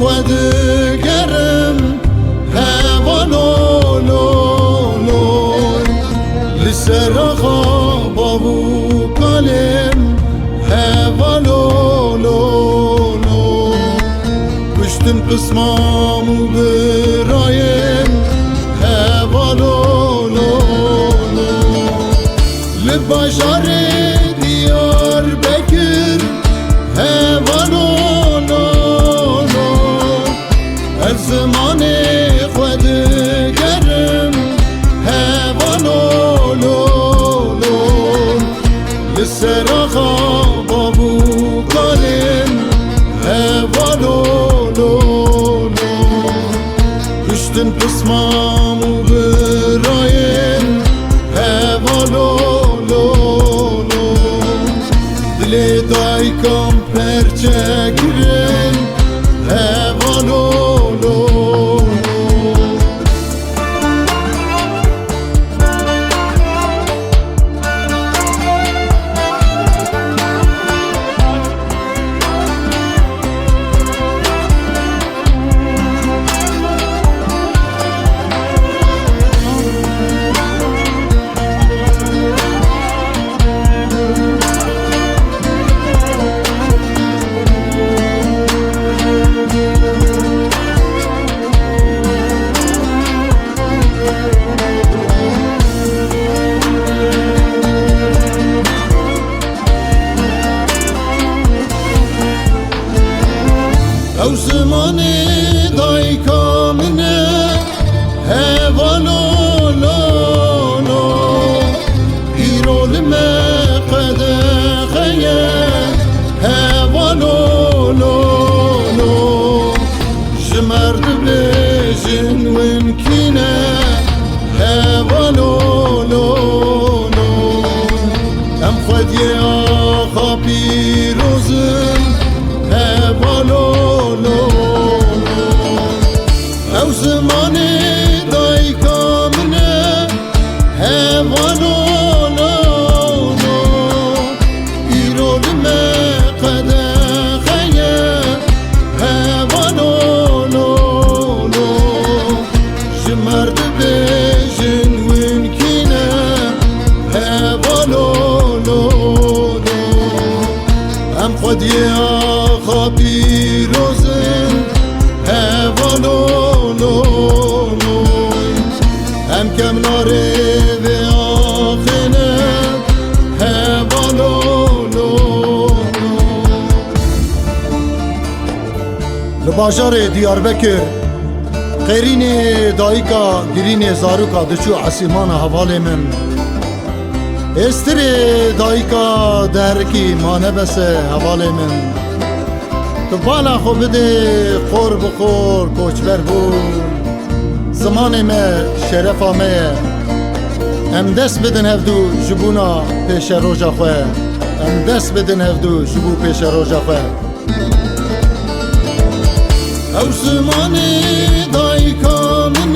خود گرم هوالولولو لسر خوابو کلم هوالولولو پشتن قسمامو برایم هوالولولو لباشار دیار بکر هوالولولو هر زمان خود گرم هوالولولو لسر خوابو کلم هوالولولو پشتن قسمامو برایم هوالولولو دل دایکم پرچه گرم هوالولولو او زمان دایکا منه هوالولولو ایرول مقده خیه هوالولولو جمرد بجن ومکنه هوالولولو ام خودی آخا پیروزم هوالولولو او زمان دایکا منه هوالولولو ایرول مقده خیه هوالولولو جمرد بجن ومکنه هوالولولو ام خودی آخا پیروزم هوالولولو ام کم ناره و آخنه هوالولولو لباجار دیاربکر قیرین دایکا گرین زاروکا دچو عصیمان حوال من استر دایکا درکی مانه بسه حوال من تو بالا خو بده خور بخور کوچبر بود زمان ما شرف آمه ام دست بدن هفدو جبونا پیش روژا خواه ام دست بدن هفدو جبو پیش روژا خواه او زمان دایکا من